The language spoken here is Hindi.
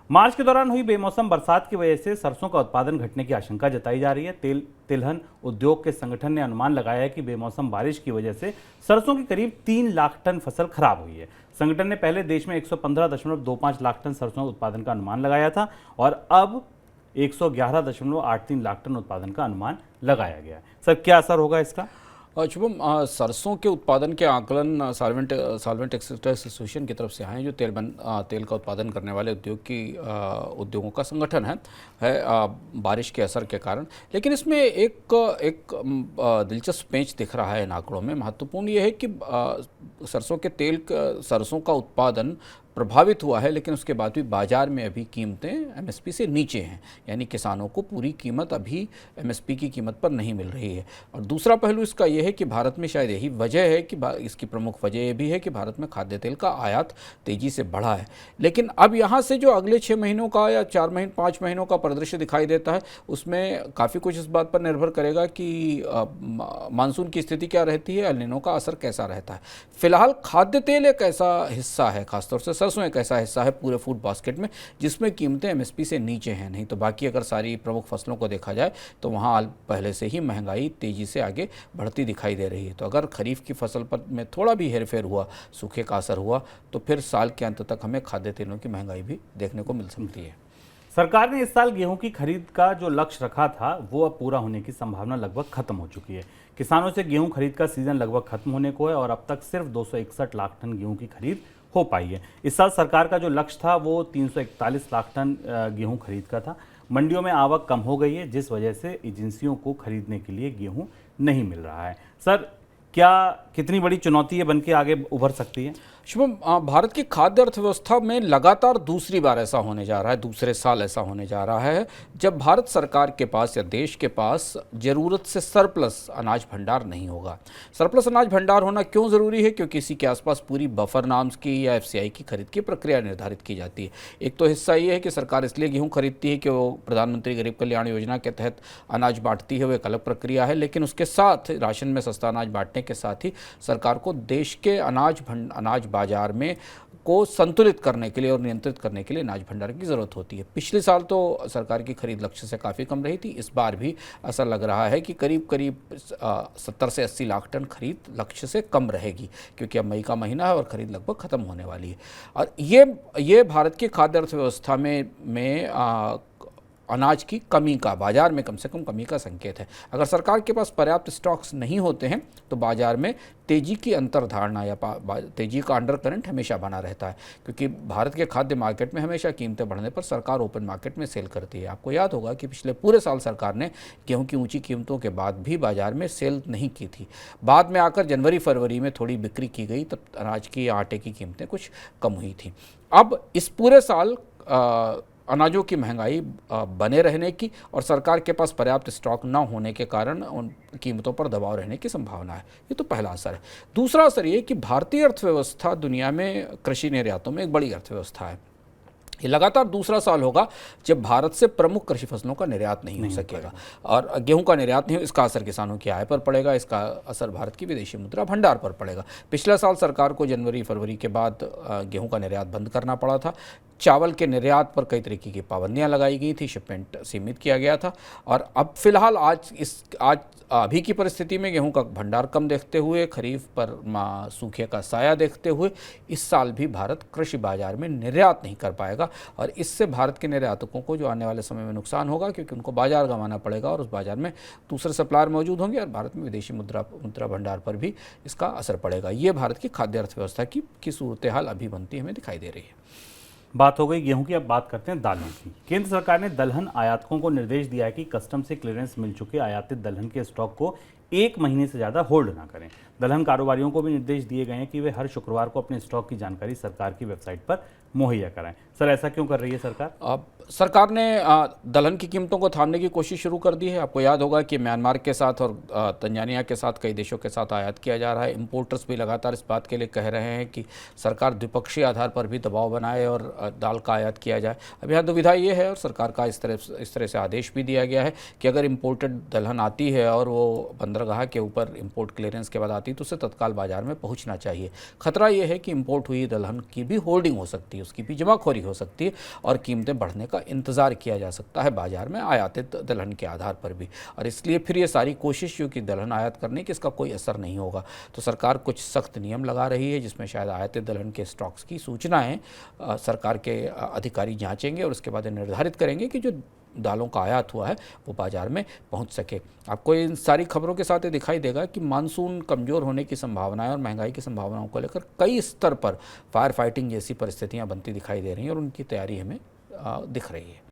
मार्च के दौरान हुई बेमौसम बरसात की वजह से सरसों का उत्पादन घटने की आशंका जताई जा रही है। तिलहन उद्योग के संगठन ने अनुमान लगाया है कि बेमौसम बारिश की वजह से सरसों की करीब 3 लाख टन फसल खराब हुई है। संगठन ने पहले देश में 115.25 लाख टन सरसों उत्पादन का अनुमान लगाया था और अब 111.83 लाख टन उत्पादन का अनुमान लगाया गया है। सर, क्या असर होगा इसका? शुभम, सरसों के उत्पादन के आकलन सॉल्वेंट एक्सट्रैक्टर्स एसोसिएशन की तरफ से आए हैं, जो तेल का उत्पादन करने वाले उद्योगों का संगठन है बारिश के असर के कारण। लेकिन इसमें एक दिलचस्प पेंच दिख रहा है इन आंकड़ों में। महत्वपूर्ण ये है कि सरसों का उत्पादन प्रभावित हुआ है, लेकिन उसके बाद भी बाजार में अभी कीमतें एमएसपी से नीचे हैं, यानी किसानों को पूरी कीमत अभी एमएसपी की कीमत पर नहीं मिल रही है। और दूसरा पहलू इसका यह है कि भारत में शायद यही वजह है कि इसकी प्रमुख वजह यह भी है कि भारत में खाद्य तेल का आयात तेज़ी से बढ़ा है। लेकिन अब यहाँ से जो अगले 6 महीनों का या 5 महीनों का परिदृश्य दिखाई देता है, उसमें काफ़ी कुछ इस बात पर निर्भर करेगा कि मानसून की स्थिति क्या रहती है, एल नीनो का असर कैसा रहता है। फिलहाल खाद्य तेल एक ऐसा हिस्सा है, खासतौर से सरसों एक ऐसा हिस्सा है पूरे फूड बास्केट में जिसमें कीमतें एमएसपी से नीचे हैं। नहीं तो बाकी अगर सारी प्रमुख फसलों को देखा जाए तो वहाँ पहले से ही महंगाई तेज़ी से आगे बढ़ती दिखाई दे रही है। तो अगर खरीफ की फसल पर में थोड़ा भी हेरफेर हुआ, सूखे का असर हुआ, तो फिर साल के अंत तक हमें खाद्य तेलों की महंगाई भी देखने को मिल सकती है। सरकार ने इस साल गेहूं की खरीद का जो लक्ष्य रखा था वो अब पूरा होने की संभावना लगभग खत्म हो चुकी है। किसानों से गेहूं खरीद का सीजन लगभग खत्म होने को है और अब तक सिर्फ 261 लाख टन गेहूं की खरीद हो पाई है। इस साल सरकार का जो लक्ष्य था वो 341 लाख टन गेहूं खरीद का था। मंडियों में आवक कम हो गई है, जिस वजह से एजेंसियों को खरीदने के लिए गेहूं नहीं मिल रहा है। सर, क्या कितनी बड़ी चुनौती ये बन के आगे उभर सकती है? शुभम, भारत की खाद्य अर्थव्यवस्था में लगातार दूसरी बार ऐसा होने जा रहा है, दूसरे साल ऐसा होने जा रहा है जब भारत सरकार के पास या देश के पास ज़रूरत से सरप्लस अनाज भंडार नहीं होगा। सरप्लस अनाज भंडार होना क्यों ज़रूरी है? क्योंकि इसी के आसपास पूरी बफर नाम्स की या एफसीआई की खरीद की प्रक्रिया निर्धारित की जाती है। एक तो हिस्सा ये है कि सरकार इसलिए गेहूँ खरीदती है कि वो प्रधानमंत्री गरीब कल्याण योजना के तहत अनाज बांटती है, वो एक अलग प्रक्रिया है। लेकिन उसके साथ राशन में सस्ता अनाज बांटने के साथ ही सरकार को देश के अनाज बाजार में को संतुलित करने के लिए और नियंत्रित करने के लिए अनाज भंडार की ज़रूरत होती है। पिछले साल तो सरकार की खरीद लक्ष्य से काफ़ी कम रही थी। इस बार भी ऐसा लग रहा है कि करीब 70 से 80 लाख टन खरीद लक्ष्य से कम रहेगी, क्योंकि अब मई का महीना है और खरीद लगभग ख़त्म होने वाली है। और ये भारत की खाद्य अर्थव्यवस्था में अनाज की कमी का, बाजार में कम से कम कमी का संकेत है। अगर सरकार के पास पर्याप्त स्टॉक्स नहीं होते हैं तो बाजार में तेज़ी की अंतर्धारणा या तेज़ी का अंडर करंट हमेशा बना रहता है, क्योंकि भारत के खाद्य मार्केट में हमेशा कीमतें बढ़ने पर सरकार ओपन मार्केट में सेल करती है। आपको याद होगा कि पिछले पूरे साल सरकार ने गेहूं की ऊंची कीमतों के बाद भी बाजार में सेल नहीं की थी। बाद में आकर जनवरी फरवरी में थोड़ी बिक्री की गई, तब अनाज की, आटे की कीमतें कुछ कम हुई थी। अब इस पूरे साल अनाजों की महंगाई बने रहने की और सरकार के पास पर्याप्त स्टॉक न होने के कारण उन कीमतों पर दबाव रहने की संभावना है। ये तो पहला असर है। दूसरा असर ये कि भारतीय अर्थव्यवस्था दुनिया में कृषि निर्यातों में एक बड़ी अर्थव्यवस्था है। ये लगातार दूसरा साल होगा जब भारत से प्रमुख कृषि फसलों का निर्यात नहीं हो सकेगा और गेहूं का निर्यात नहीं हो। इसका असर किसानों की आय पर पड़ेगा, इसका असर भारत की विदेशी मुद्रा भंडार पर पड़ेगा। पिछला साल सरकार को जनवरी फरवरी के बाद गेहूं का निर्यात बंद करना पड़ा था। चावल के निर्यात पर कई तरीके की पाबंदियां लगाई गई थी, शिपमेंट सीमित किया गया था। और अब फिलहाल आज अभी की परिस्थिति में गेहूं का भंडार कम देखते हुए, खरीफ पर सूखे का साया देखते हुए, इस साल भी भारत कृषि बाजार में निर्यात नहीं कर पाएगा और इससे भारत के निर्यातकों को जो आने वाले समय में नुकसान होगा, क्योंकि उनको बाजार गंवाना पड़ेगा और उस बाजार में दूसरे सप्लायर मौजूद होंगे और भारत में विदेशी मुद्रा भंडार पर भी इसका असर पड़ेगा। ये भारत की खाद्य अर्थव्यवस्था की सूरत हाल अभी बनती हमें दिखाई दे रही है। बात हो गई गेहूं की, अब बात करते हैं दालों की। केंद्र सरकार ने दलहन आयातकों को निर्देश दिया है कि कस्टम से क्लियरेंस मिल चुके आयातित दलहन के स्टॉक को 1 महीने से ज़्यादा होल्ड ना करें। दलहन कारोबारियों को भी निर्देश दिए गए हैं कि वे हर शुक्रवार को अपने स्टॉक की जानकारी सरकार की वेबसाइट पर मुहैया कराएं। सर, ऐसा क्यों कर रही है सरकार? सरकार ने दलहन की कीमतों को थामने की कोशिश शुरू कर दी है। आपको याद होगा कि म्यांमार के साथ और तंजानिया के साथ, कई देशों के साथ आयात किया जा रहा है। इंपोर्टर्स भी लगातार इस बात के लिए कह रहे हैं कि सरकार द्विपक्षीय आधार पर भी दबाव बनाए और दाल का आयात किया जाए। अब यहाँ दुविधा ये है और सरकार का इस तरह से आदेश भी दिया गया है कि अगर इम्पोर्टेड दलहन आती है और वो बंदरगाह के ऊपर इम्पोर्ट क्लियरेंस के बाद आती है तो उसे तत्काल बाजार में पहुँचना चाहिए। खतरा ये है कि इम्पोर्ट हुई दलहन की भी होल्डिंग हो सकती है, उसकी भी जमाखोरी हो सकती है और कीमतें बढ़ने का इंतज़ार किया जा सकता है बाज़ार में आयातित दलहन के आधार पर भी। और इसलिए फिर ये सारी कोशिश जो कि दलहन आयात करने की, इसका कोई असर नहीं होगा। तो सरकार कुछ सख्त नियम लगा रही है जिसमें शायद आयातित दलहन के स्टॉक्स की सूचनाएँ सरकार के अधिकारी जाँचेंगे और उसके बाद निर्धारित करेंगे कि जो दालों का आयात हुआ है वो बाजार में पहुंच सके। आपको इन सारी खबरों के साथ ये दिखाई देगा कि मानसून कमज़ोर होने की संभावनाएं और महंगाई की संभावनाओं को लेकर कई स्तर पर फायर फाइटिंग जैसी परिस्थितियां बनती दिखाई दे रही हैं और उनकी तैयारी हमें दिख रही है।